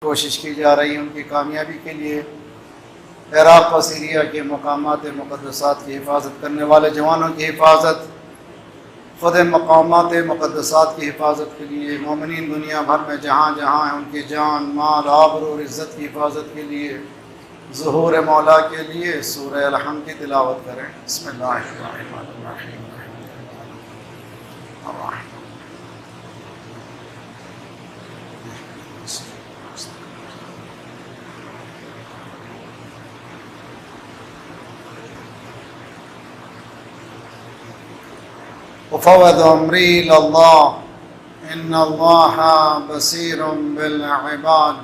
कोशिश की जा रही है उनकी कामयाबी के लिए। इराक़ व सीरिया के मकामात मुक़द्दसात की हिफाजत करने वाले जवानों की हिफाजत, ख़ुद मकामात मुक़द्दसात की हिफाजत के लिए, मोमिनीन दुनिया भर में जहाँ जहाँ हैं उनकी जान माल आबरू और इज़्ज़त की हिफाजत के लिए ज़ुहूर मौला के लिए सूरह अल-हम्द की तिलावत करें। बिस्मिल्लाहिर्रहमानिर्रहीम। वफ़व्वद अम्री इलल्लाह इन्नल्लाह बसीरुम बिल इबाद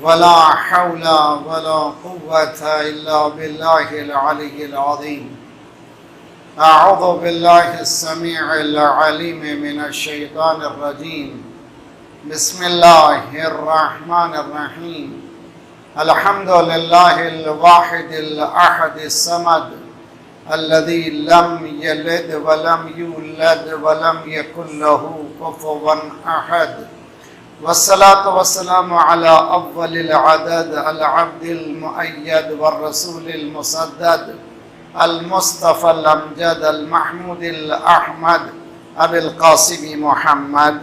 वला हौला वला कुव्वता इल्ला बिल्लाहिल अलिय्यिल अज़ीम। अऊज़ु बिल्लाहिस समीइल अलीम मिनश शैतानिर रजीम। बिस्मिल्लाहिर रहमानिर रहीम। अल्हम्दुलिल्लाहिल वाहिदिल अहदिस समद अल्लज़ी लम यलिद वलम यूलद वलम यकुल लहू कुफुवन अहद। वस्सलातु वस्सलामु अला अव्वलिल अदद अल अब्दिल मुअय्यद वर रसूलिल मुसद्दद अल मुस्तफ़ल अमजद अल महमूदिल अहमद अबिल क़ासिम मुहम्मद।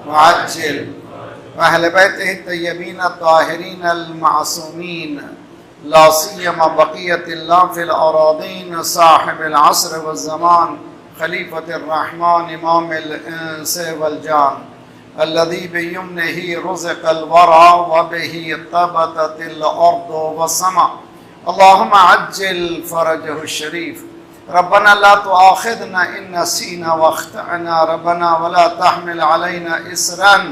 वअज्जिल अहले बैतिही तय्यबीन ताहिरीन अल मासूमीन ला सियमा बक़ियतिल्लाह फिल अरादीन साहिबिल अस्र वज़ ज़मान खलीफतिर रहमान इमामिल इंस वल जान अल्लज़ी बियमनिही रुज़िक़ल वरा व बिही तबततिल अर्दु वस्समा। अल्लाहुम्मा अज्जिल फ़रजहु शरीफ। रब्बना ला तुआखिज़ना इन नसीना व अख़्तअना रब्बना वला तहमिल अलैना इसरन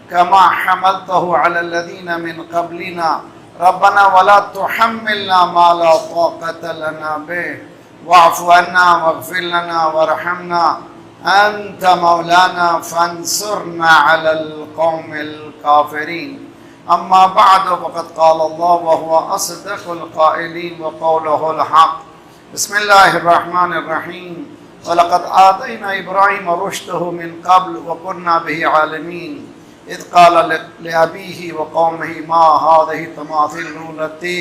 कमा हमलतहु अलल्लज़ीना मिन क़ब्लिना रब्बना वला तुहम्मिलना मा ला ताक़त लना बिहि वअफ़ु अन्ना वग़फ़िर लना वरहमना अंत मौलाना फंसुरना अलल क़ौमिल काफ़िरीन। अम्मा बअद फ़क़द क़ाल अल्लाह व हुवा अस्दक़ुल क़ाइलीन व क़ौलुहुल हक़। बिस्मिल्लाहिर रहमानिर रहीम। वलक़द आतैना इब्राहीम रुश्दहु मिन क़ब्ल व कुन्ना बिही आलिमीन। इज़ क़ाल लिअबीही व क़ौमिही मा हाज़िही तमासीलु लत्ती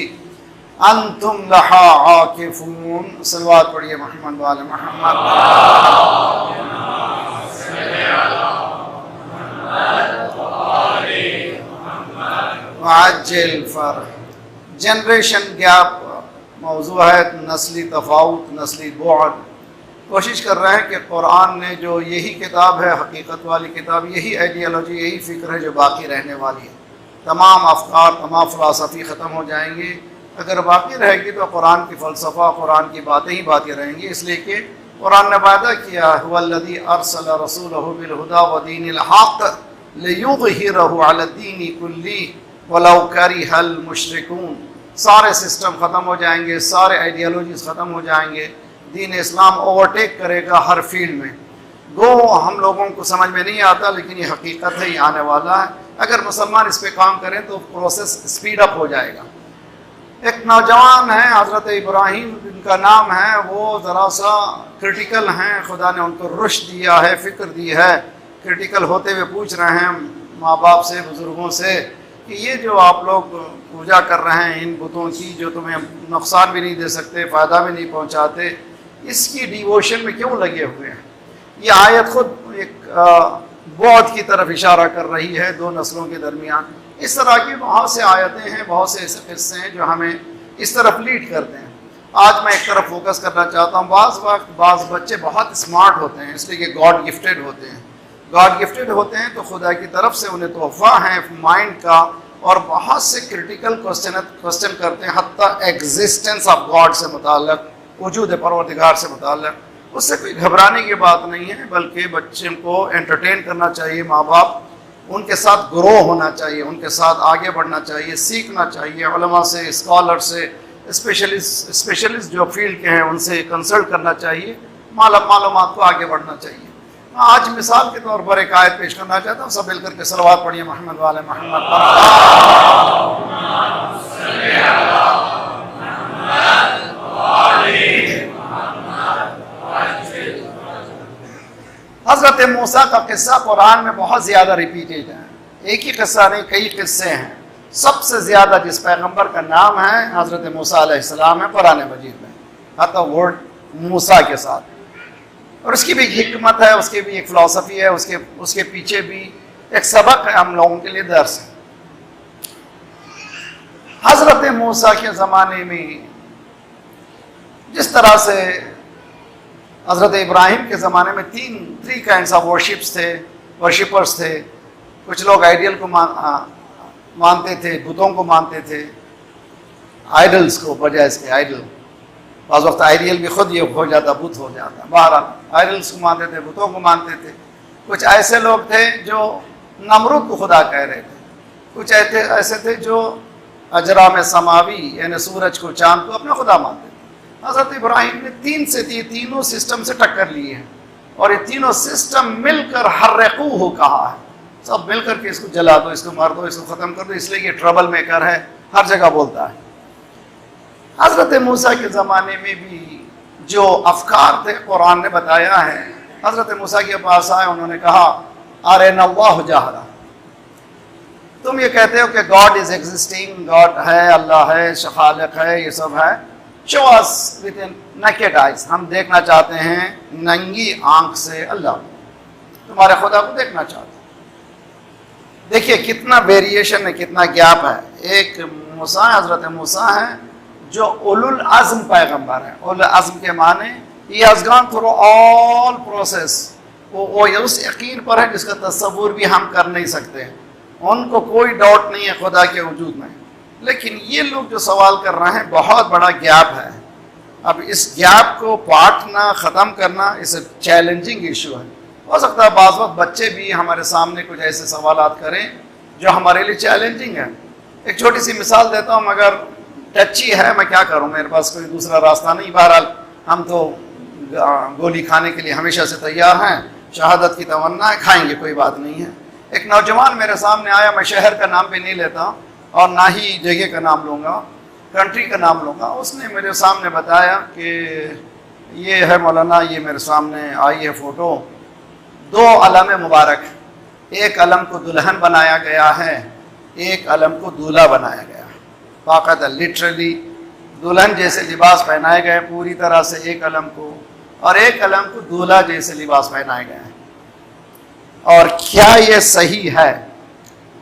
अंतुम लहा आकिफून। सलवात पढ़िए मोहम्मद वाले मोहम्मद। वअज्जिल फ़रज। जनरेशन गैप मौजू है, नस्ली तफावत, नस्ली बुअद। कोशिश कर रहे हैं कि कुरान ने जो यही किताब है, हकीकत वाली किताब, यही आइडियोलॉजी, यही फ़िक्र है जो बाकी रहने वाली है। तमाम अफ़कार, तमाम फ़िलासफ़ी ख़त्म हो जाएंगी। अगर बाकी रहेगी तो कुरान की फ़लसफ़ा, कुरान की बातें ही बातें रहेंगी। इसलिए कि कुरान ने वादा किया हुवल्लज़ी अरसल रसूलहु बिल हुदा व दीनिल हक़ लियुज़हिरहु अलद्दीनि कुल्लिहि वलौ करिहल मुशरिकून। सारे सिस्टम ख़त्म हो जाएंगे, सारे आइडियोलॉजीज़ ख़त्म हो जाएंगे, दीन इस्लाम ओवरटेक करेगा हर फील्ड में। गो हम लोगों को समझ में नहीं आता, लेकिन ये हकीकत है, ये आने वाला है। अगर मुसलमान इस पर काम करें तो प्रोसेस स्पीड अप हो जाएगा। एक नौजवान है हज़रत इब्राहीम, जिनका नाम है, वो ज़रा सा क्रिटिकल हैं। खुदा ने उनको रुश्द दिया है, फ़िक्र दी है। क्रिटिकल होते हुए पूछ रहे हैं माँ बाप से, बुज़ुर्गों से, कि ये जो आप लोग पूजा कर रहे हैं इन बुतों की, जो तुम्हें नुकसान भी नहीं दे सकते, फ़ायदा भी नहीं पहुँचाते, इसकी डिवोशन में क्यों लगे हुए हैं? ये आयत खुद एक बौद्ध की तरफ इशारा कर रही है, दो नस्लों के दरमियान। इस तरह की बहुत से आयतें हैं, बहुत से ऐसे किस्से हैं जो हमें इस तरफ लीड करते हैं। आज मैं एक तरफ फोकस करना चाहता हूँ। बाज़ बच्चे बहुत स्मार्ट होते हैं, इसलिए कि गॉड गिफ्टेड होते हैं। गॉड गिफ्टेड होते हैं तो खुदा की तरफ से उन्हें तोहफ़ा है माइंड का, और बहुत से क्रिटिकल क्वेश्चन करते हैं, हत्ता एग्जिस्टेंस ऑफ गॉड से मुताल्लिक़, वजूद परवरदिगार से मुताल्लिक़। उससे कोई घबराने की बात नहीं है, बल्कि बच्चे को एंटरटेन करना चाहिए। माँ बाप उनके साथ ग्रो होना चाहिए, उनके साथ आगे बढ़ना चाहिए, सीखना चाहिए। उलमा से, स्कॉलर से, स्पेशलिस्ट जो फील्ड के हैं उनसे कंसल्ट करना चाहिए, मालूमात को आगे बढ़ना चाहिए। आज मिसाल के तौर पर एक आयत पेश करना चाहता हूँ। सब मिलकर के सलवात पढ़िए मोहम्मद वाले मोहम्मद। हज़रत मूसा का किस्सा कुरान में बहुत ज़्यादा रिपीटेड है, एक ही किस्सा नहीं, कई किस्से हैं। सबसे ज़्यादा जिस पैगंबर का नाम है हज़रत मूसा अलैहिस्सलाम है कुरान मजीद में, हत्ता वर्ड मूसा के साथ। और उसकी भी हिकमत है, उसकी भी एक फ़िलासफ़ी है, उसके पीछे भी एक सबक है, हम लोगों के लिए दर्स है। हज़रत मूसा के ज़माने में जिस तरह से हज़रत इब्राहिम के ज़माने में थ्री काइंड्स ऑफ वर्शिपर्स थे। कुछ लोग आइडियल को मानते थे, बुतों को मानते थे, आइडल्स को, बजाय इसके आइडल। बाज़ वक्त आइडियल भी खुद ये हो जाता, बुत हो जाता। बहरहाल आइडल्स को मानते थे, बुतों को मानते थे। कुछ ऐसे लोग थे जो नमरूद को खुदा कह रहे थे, कुछ ऐसे थे जो अजराम समावी यानी सूरज को, चांद को अपना खुदा मानते थे। हज़रत इब्राहिम ने तीनों सिस्टम से टक्कर लिए हैं और ये तीनों सिस्टम मिलकर हर्रक़ूहु कहा है, सब मिलकर के इसको जला दो, इसको मार दो, इसको ख़त्म कर दो, इसलिए ये ट्रबल मेकर है, हर जगह बोलता है। हज़रत मूसा के ज़माने में भी जो अफकार थे कुरान ने बताया है। हज़रत मूसा के पास आए, उन्होंने कहा अरिनल्लाहु जहरा, तुम ये कहते हो कि गॉड इज़ एग्जिस्टिंग, गॉड है, अल्लाह है, खालिक है, ये सब है, show us with naked eyes, हम देखना चाहते हैं नंगी आंख से अल्लाह, तुम्हारे खुदा को देखना चाहते हैं। देखिए कितना वेरिएशन है, कितना गैप है। एक मूसा, हज़रत मूसा है जो उलुल अज़्म पैगंबर है। उलुल अज़्म के माने he has gone through all process, वो उस यकीन पर है जिसका तस्वुर भी हम कर नहीं सकते। उनको कोई डाउट नहीं है खुदा के वजूद में। लेकिन ये लोग जो सवाल कर रहे हैं, बहुत बड़ा गैप है। अब इस गैप को पाटना, ख़त्म करना, इस चैलेंजिंग इशू है। हो सकता है बाज़ वक्त बच्चे भी हमारे सामने कुछ ऐसे सवालात करें जो हमारे लिए चैलेंजिंग है। एक छोटी सी मिसाल देता हूँ, मगर टची है, मैं क्या करूँ, मेरे पास कोई दूसरा रास्ता नहीं। बहरहाल हम तो गोली खाने के लिए हमेशा से तैयार हैं, शहादत की तमन्ना है, खाएंगे, कोई बात नहीं है। एक नौजवान मेरे सामने आया, मैं शहर का नाम भी नहीं लेता और ना ही जगह का नाम लूँगा, कंट्री का नाम लूँगा। उसने मेरे सामने बताया कि ये है मौलाना, ये मेरे सामने आई है फ़ोटो, 2 अलम मुबारक, एक अलम को दुल्हन बनाया गया है, एक अलम को दूल्हा बनाया गया। बाकायदा लिटरली दुल्हन जैसे लिबास पहनाए गए पूरी तरह से एक अलम को, और एक अलम को दूल्हा जैसे लिबास पहनाए गए हैं। और क्या ये सही है?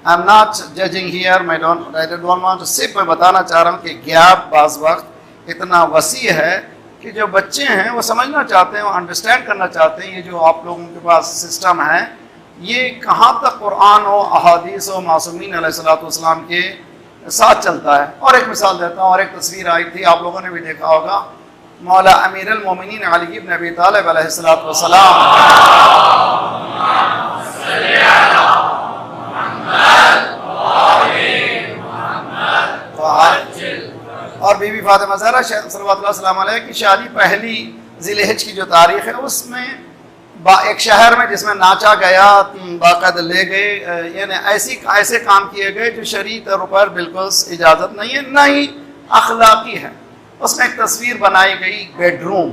I am not judging here, I don't want to, सिर्फ मैं बताना चाह रहा हूँ कि गैप बाज़ वक्त इतना वसी है कि जो बच्चे हैं वो समझना चाहते हैं, वो अंडरस्टैंड करना चाहते हैं। ये जो आप लोगों के पास सिस्टम है, ये कहाँ तक कुरान हो, अहादीस हो, मासूमीन अलैहिस्सलाम के साथ चलता है। और एक मिसाल देता हूँ, और एक तस्वीर आई थी, आप लोगों ने भी देखा होगा, मौला अमीरुल मोमिनीन अली इब्न अबी तालिब अलैहिस्सलाम, और बीबी फातिमा ज़हरा सल्लल्लाहु अलैहि की शादी पहली ज़िलहिज की जो तारीख़ है, उसमें एक शहर में जिसमें नाचा गया, बाकायदा ले गए, यानी ऐसे काम किए गए जो शरई तौर पर बिल्कुल इजाज़त नहीं है, ना ही अखलाकी है। उसमें एक तस्वीर बनाई गई, बेडरूम,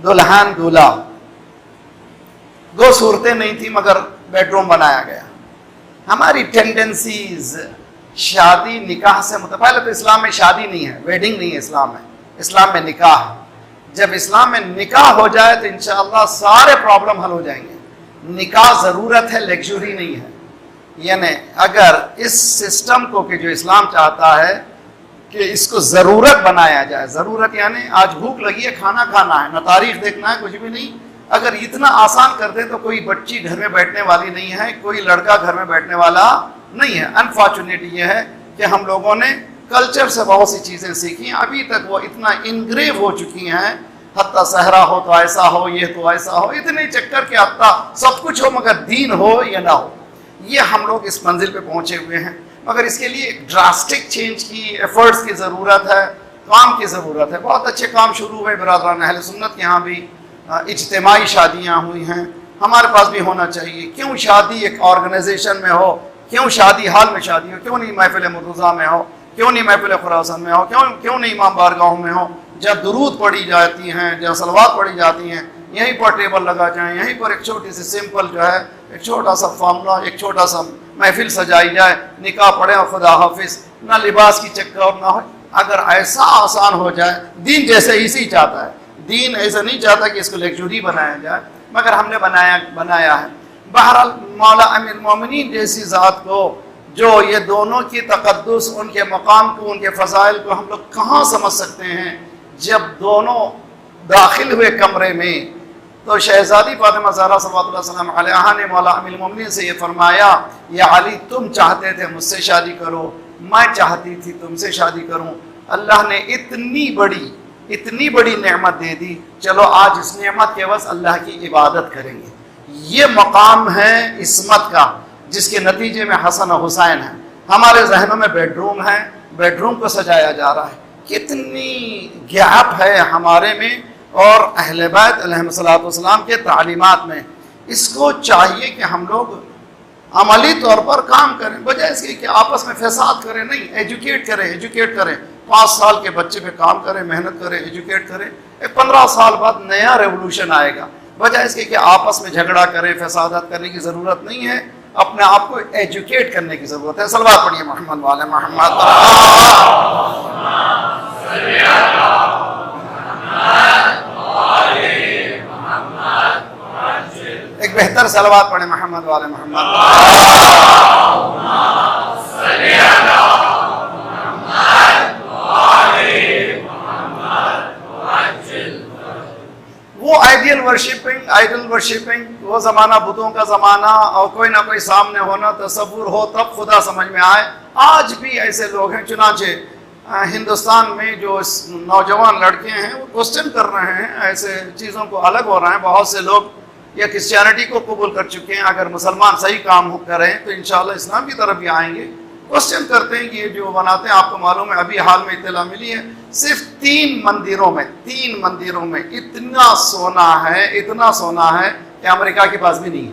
दुल्हन दूल्हा, 2 सूरतें नहीं थी मगर बेडरूम बनाया गया। हमारी टेंडेंसीज शादी निकाह से पहले तो इस्लाम में शादी नहीं है, वेडिंग नहीं है इस्लाम में, इस्लाम में निकाह है। जब इस्लाम में निकाह हो जाए तो इंशाअल्लाह सारे प्रॉब्लम हल हो जाएंगे। निकाह ज़रूरत है, लग्जरी नहीं है। यानी अगर इस सिस्टम को कि जो इस्लाम चाहता है कि इसको ज़रूरत बनाया जाए, ज़रूरत यानी आज भूख लगी है, खाना खाना है, ना तारीख देखना है, कुछ भी नहीं, अगर इतना आसान कर दे तो कोई बच्ची घर में बैठने वाली नहीं है, कोई लड़का घर में बैठने वाला नहीं है। अनफॉर्चुनेट ये है कि हम लोगों ने कल्चर से बहुत सी चीज़ें सीखी, अभी तक वो इतना इनग्रेव हो चुकी हैं, हत्ता सहरा हो तो ऐसा हो, ये तो ऐसा हो, इतने चक्कर के हत्ता सब कुछ हो मगर दीन हो या ना हो। ये हम लोग इस मंजिल पे पहुँचे हुए हैं, मगर इसके लिए ड्रास्टिक चेंज की, एफर्ट्स की ज़रूरत है, काम की ज़रूरत है। बहुत अच्छे काम शुरू हुए बिरादरान अहले सुन्नत के यहाँ भी, इज्तिमाई शादियाँ हुई हैं, हमारे पास भी होना चाहिए। क्यों शादी एक ऑर्गेनाइजेशन में हो, क्यों शादी हाल में शादी हो, क्यों नहीं महफिल मुर्तज़ा में हो, क्यों नहीं महफिल खुरासान में हो, क्यों नहीं इमाम बारगाहों में हो, जहाँ दुरूद पढ़ी जाती हैं, जहाँ सलवात पढ़ी जाती हैं, यहीं पर टेबल लगा जाए, यहीं पर एक छोटी सी सिंपल जो है एक छोटा सा फार्मूला, एक छोटा सा महफिल सजाई जाए, निकाह पढ़े और खुदा हाफिज, ना लिबास की चक्कर ना हो। अगर ऐसा आसान हो जाए, दीन जैसे इसी चाहता है, दीन ऐसा नहीं चाहता कि इसको लग्जरी बनाया जाए, मगर हमने बनाया है। बहरहाल मौला अमीर मोमिनीन जैसी ज़ात को, जो ये दोनों की तक़द्दुस, उनके मकाम को, उनके फ़ज़ाइल को हम लोग कहाँ समझ सकते हैं जब दोनों दाखिल हुए कमरे में तो शहज़ादी फ़ातिमा ज़हरा सल्लल्लाहु अलैहि वसल्लम ने मौला अमीर मोमिनीन से ये फरमाया, या अली तुम चाहते थे मुझसे शादी करो, मैं चाहती थी तुमसे शादी करूं। अल्लाह ने इतनी बड़ी नेमत दे दी, चलो आज इस नेमत के बस अल्लाह की इबादत करेंगे। ये मकाम है इस्मत का, जिसके नतीजे में हसन और हुसैन है। हमारे जहनों में बेडरूम है, बेडरूम को सजाया जा रहा है। कितनी गैप है हमारे में और अहले बैत अलैहिस्सलाम के तालीमात में। इसको चाहिए कि हम लोग अमली तौर पर काम करें, बजाय इसके कि आपस में फसाद करें। नहीं, एजुकेट करें। 5 साल के बच्चे पे काम करें, मेहनत करें, एजुकेट करें। एक 15 साल बाद नया रेवोल्यूशन आएगा। बजाय इसके कि आपस में झगड़ा करें, फसादात करने की ज़रूरत नहीं है, अपने आप को एजुकेट करने की ज़रूरत है। सलवात पढ़िए मोहम्मद वाले मोहम्मद। एक बेहतर सलवात पढ़े मोहम्मद वाले मोहम्मद। वो आइडियल वर्शिपिंग वो ज़माना बुतों का ज़माना, और कोई ना कोई सामने होना, तसव्वुर हो तब खुदा समझ में आए। आज भी ऐसे लोग हैं। चुनाचे हिंदुस्तान में जो नौजवान लड़के हैं वो क्वेश्चन कर रहे हैं, ऐसे चीज़ों को अलग हो रहे हैं। बहुत से लोग या क्रिश्चियनिटी को कबूल कर चुके हैं, अगर मुसलमान सही काम करें तो इंशाल्लाह इस्लाम की तरफ भी आएंगे। क्वेश्चन करते हैं कि ये जो बनाते हैं, आपको मालूम है अभी हाल में इत्तला मिली है, सिर्फ 3 मंदिरों में इतना सोना है कि अमेरिका के पास भी नहीं है।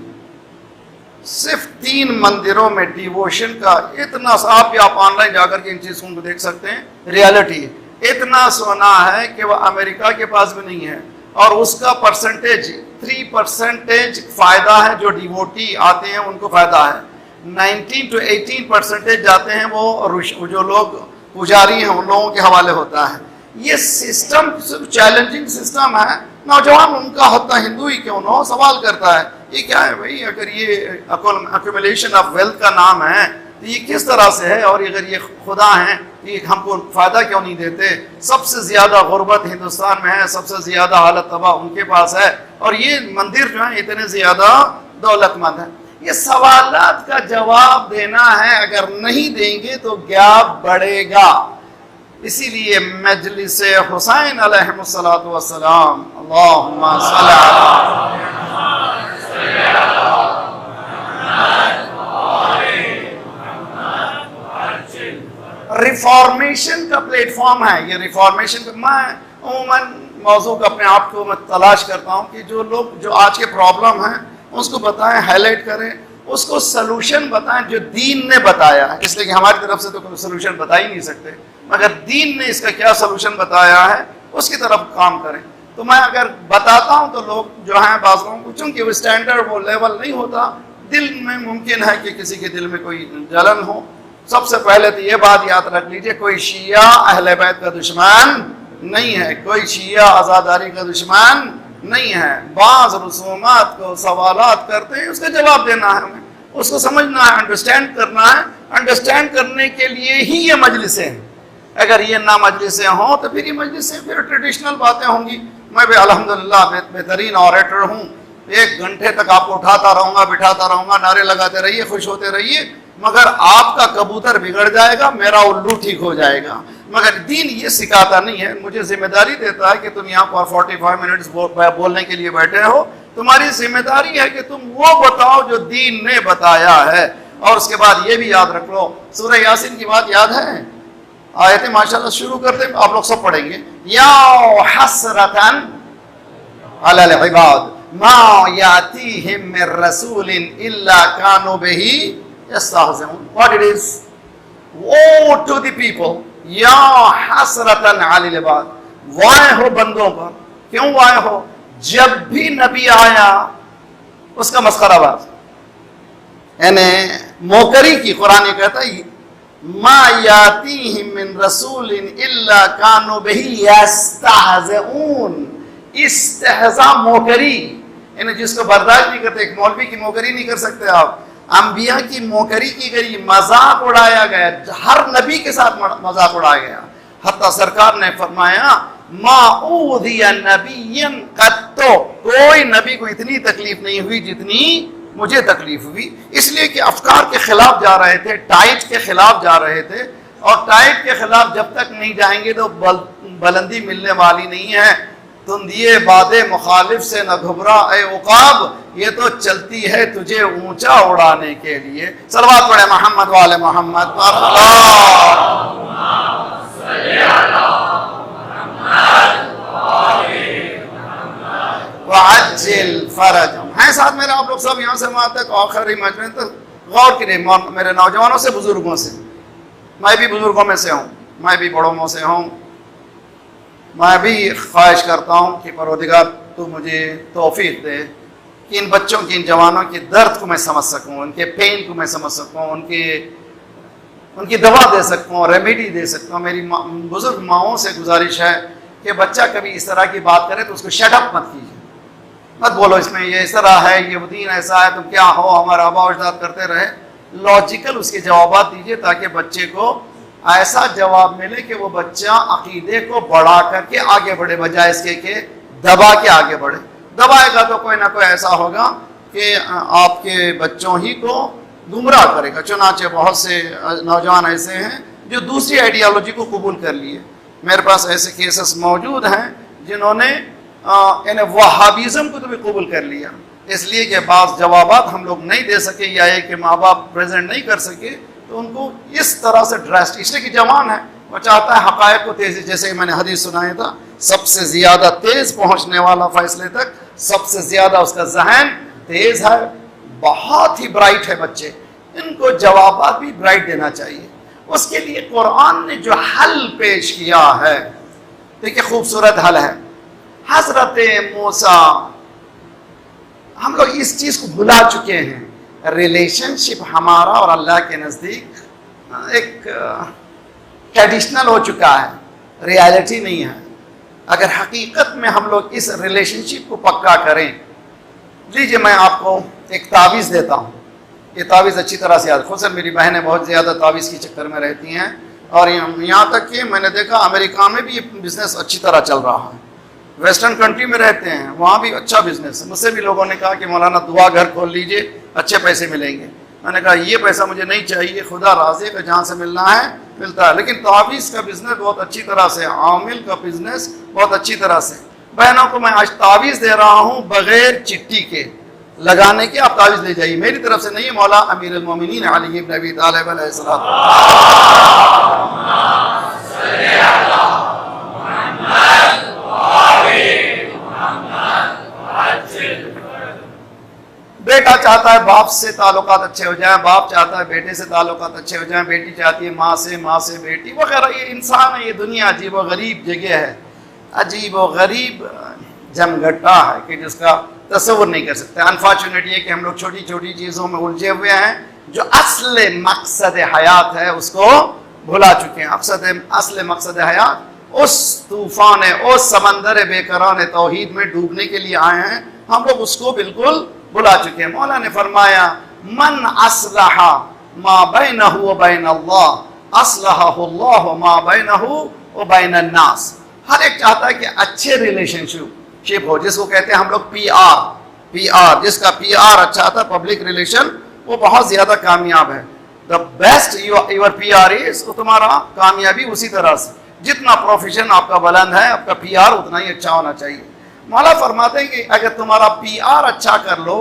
सिर्फ 3 मंदिरों में डिवोशन का इतना, आप ऑनलाइन जाकर के इन चीज़ों को देख सकते हैं, रियलिटी इतना सोना है कि वह अमेरिका के पास भी नहीं है। और उसका परसेंटेज 3% फ़ायदा है, जो डिवोटी आते हैं उनको फ़ायदा है। 19 to 18% जाते हैं वो जो लोग पुजारी हैं उन लोगों के हवाले होता है। ये सिस्टम चैलेंजिंग सिस्टम है। नौजवान उनका होता हिंदू ही क्यों ना हो सवाल करता है, ये क्या है भाई, अगर ये अक्यूमुलेशन ऑफ वेल्थ का नाम है तो ये किस तरह से है, और अगर ये खुदा हैं ये हमको फ़ायदा क्यों नहीं देते। सबसे ज़्यादा गुर्बत हिंदुस्तान में है, सबसे ज़्यादा हालत तबाह उनके पास है, और ये मंदिर जो है इतने ज़्यादा दौलतमंद है। ये सवालात का जवाब देना है, अगर नहीं देंगे तो गैप बढ़ेगा। इसीलिए मजलिस हुसैन अलैहिस्सलातु वस्सलाम, अल्लाहुम्मा सल्ली अला रिफॉर्मेशन का प्लेटफॉर्म है। ये रिफॉर्मेशन का, मैं उमूमन मौजू का अपने आप को मैं तलाश करता हूँ कि जो लोग जो आज के प्रॉब्लम हैं उसको बताएं, हाईलाइट करें, उसको सलूशन बताएं जो दीन ने बताया है। इसलिए कि हमारी तरफ से तो कोई सलूशन बता ही नहीं सकते, मगर दीन ने इसका क्या सलूशन बताया है उसकी तरफ काम करें। तो मैं अगर बताता हूँ तो लोग जो हैं बाज़ लोगों को, चूँकि वो स्टैंडर्ड वो लेवल नहीं होता, दिल में मुमकिन है कि किसी के दिल में कोई जलन हो। सबसे पहले तो ये बात याद रख लीजिए, कोई शिया अहले बैत का दुश्मन नहीं है, कोई शिया आज़ादारी का दुश्मन नहीं है। बाज़ रसूमात को सवालात करते हैं, उसका जवाब देना है, हमें उसको समझना है, अंडरस्टैंड करना है। अंडरस्टैंड करने के लिए ही ये मजलिसें हैं। अगर ये ना मजलिसें हों तो फिर ये मजलिसें फिर ट्रेडिशनल बातें होंगी। मैं भी अल्हम्दुलिल्लाह बेहतरीन ऑरेटर हूँ, 1 घंटे तक आपको उठाता रहूँगा, बिठाता रहूँगा, नारे लगाते रहिए, खुश होते रहिए, मगर आपका कबूतर बिगड़ जाएगा, मेरा उल्लू ठीक हो जाएगा। मगर दीन ये सिखाता नहीं है, मुझे जिम्मेदारी देता है कि तुम यहाँ पर 45 मिनट्स बोलने के लिए बैठे हो, तुम्हारी जिम्मेदारी है कि तुम वो बताओ जो दीन ने बताया है। और उसके बाद ये भी याद रख लो, सूरह यासीन की बात याद है, आयतें माशाल्लाह शुरू करते आप लोग सब पढ़ेंगे। या हसरतन अलल इबाद मा यातीहिम मिर रसूलिन इल्ला कानू बिही यस्तहज़िऊन। What it is? Woe to the people, या हसरतन अलल इबाद, वाय हो बंदों पर। क्यों वाय हो? जब भी नबी आया उसका मस्खराबाज, यानी मोकरी की। कुरान कहता है मा यातीहिम मिन रसूलिन इल्ला कानू बिही यस्तहज़ऊन। इस्तेहज़ा मोकरी, यानी जिसको बर्दाश्त नहीं करते। एक मौलवी की मोकरी नहीं कर सकते आप, अंबिया की मोकरी की गई, मजाक उड़ाया गया, हर नबी के साथ मजाक उड़ाया गया। हत्ता सरकार ने फरमाया माऊदिया नबियन कत्तो, कोई नबी को इतनी तकलीफ नहीं हुई जितनी मुझे तकलीफ हुई। इसलिए कि अफकार के खिलाफ जा रहे थे, टाइट के खिलाफ जा रहे थे, और टाइट के खिलाफ जब तक नहीं जाएंगे तो बुलंदी मिलने वाली नहीं है। तुम दिए बादे मुखालिफ से न घबरा ए उकाब, ये तो चलती है तुझे ऊंचा उड़ाने के लिए। सलवात पढ़े मोहम्मद वाले मोहम्मद पर। फरजम है साथ मेरे, आप लोग सब यहाँ से वहां तक आखिरी मजमे तक गौर करिए। मेरे नौजवानों से, बुजुर्गों से, मैं भी बुजुर्गों में से हूँ, मैं भी बड़ों में से हूँ। मैं भी ख्वाहिश करता हूँ कि परवरदिगार तू मुझे तौफीक दे कि इन बच्चों की, इन जवानों के दर्द को मैं समझ सकूँ, उनके पेन को मैं समझ सकूँ, उनकी दवा दे सकूँ, रेमेडी दे सकूँ। मेरी बुजुर्ग माओं से गुजारिश है कि बच्चा कभी इस तरह की बात करे तो उसको शटअप मत कीजिए, मत बोलो इसमें ये इस तरह है, ये दीन ऐसा है, तुम क्या हो, हमारा आबा अजदाद करते रहे। लॉजिकल उसके जवाब दीजिए ताकि बच्चे को ऐसा जवाब मिले कि वो बच्चा अकीदे को बढ़ा करके आगे बढ़े, बजाय इसके कि दबा के आगे बढ़े। दबाएगा तो कोई ना कोई ऐसा होगा कि आपके बच्चों ही को गुमराह करेगा। चुनाचे बहुत से नौजवान ऐसे हैं जो दूसरी आइडियालॉजी को कबूल कर लिए। मेरे पास ऐसे केसेस मौजूद हैं जिन्होंने वहाबिज़म को तो भी कबूल कर लिया, इसलिए कि बाज़ जवाबात हम लोग नहीं दे सके या एक कि माँ बाप प्रेजेंट नहीं कर सके, तो उनको इस तरह से ड्रास्टिक, इसलिए कि जवान है, वो चाहता है हक़ाइक़ को तेज़ी, जैसे मैंने हदीस सुनाया था, सबसे ज़्यादा तेज़ पहुँचने वाला फ़ैसले तक, सबसे ज़्यादा उसका जहन तेज़ है, बहुत ही ब्राइट है बच्चे, इनको जवाबात भी ब्राइट देना चाहिए। उसके लिए कुरान ने जो हल पेश किया है, देखिए खूबसूरत हल है। हजरत मूसा, हम लोग इस चीज़ को भुला चुके हैं। रिलेशनशिप हमारा और अल्लाह के नज़दीक एक ट्रेडिशनल हो चुका है, रियलिटी नहीं है। अगर हकीकत में हम लोग इस रिलेशनशिप को पक्का करें, लीजिए मैं आपको एक तावीज़ देता हूँ, ये तावीज़ अच्छी तरह से याद। खुद से मेरी बहनें बहुत ज़्यादा तावीज़ के चक्कर में रहती हैं, और यहाँ तक कि मैंने देखा अमेरिका में भी ये बिज़नेस अच्छी तरह चल रहा है। वेस्टर्न कंट्री में रहते हैं, वहाँ भी अच्छा बिजनेस है। मुझसे भी लोगों ने कहा कि मौलाना दुआ घर खोल लीजिए, अच्छे पैसे मिलेंगे। मैंने कहा ये पैसा मुझे नहीं चाहिए, खुदा राज़ी का जहाँ से मिलना है मिलता है, लेकिन तावीज़ का बिज़नेस बहुत अच्छी तरह से, आमिल का बिज़नेस बहुत अच्छी तरह से। बहनों को मैं आज तावीज़ दे रहा हूँ बग़ैर चिट्ठी के लगाने के, आप तावीज़ ले जाइए, मेरी तरफ से नहीं है, मौला अमीरुल मोमिनीन अली इब्न अबी तालिब अलैहिस्सलाम। बेटा चाहता है बाप से ताल्लुकात अच्छे हो जाएं, बाप चाहता है बेटे से ताल्लुकात अच्छे हो जाएं, बेटी चाहती है माँ से बेटी वगैरह। ये इंसान है, ये दुनिया अजीब व गरीब जगह है, अजीब व गरीब जमघटा है कि जिसका तस्वुर नहीं कर सकते। अनफॉर्चुनेट ये कि हम लोग छोटी छोटी चीज़ों में उलझे हुए हैं, जो असल मकसद हयात है उसको भुला चुके हैं। असल मकसद हयात उस तूफान, उस समंदर बेकरान तौहीद में डूबने के लिए आए हैं, हम लोग उसको बिल्कुल भुला चुके हैं। मौला ने फरमाया मन अस्लहा मा बैनहु व बैन अल्लाह अस्लहहु अल्लाहु मा बैनहु व बैन अन्नास। हर एक चाहता है कि अच्छे रिलेशनशिप हो, जिसको कहते हैं हम लोग पीआर, जिसका पीआर अच्छा था, पब्लिक रिलेशन, वो बहुत ज्यादा कामयाब है। The best your PR is, तुम्हारा कामयाबी उसी तरह से, जितना प्रोफेशन आपका बुलंद है, आपका पीआर उतना ही अच्छा होना चाहिए। मौला फरमाते हैं कि अगर तुम्हारा पीआर अच्छा कर लो,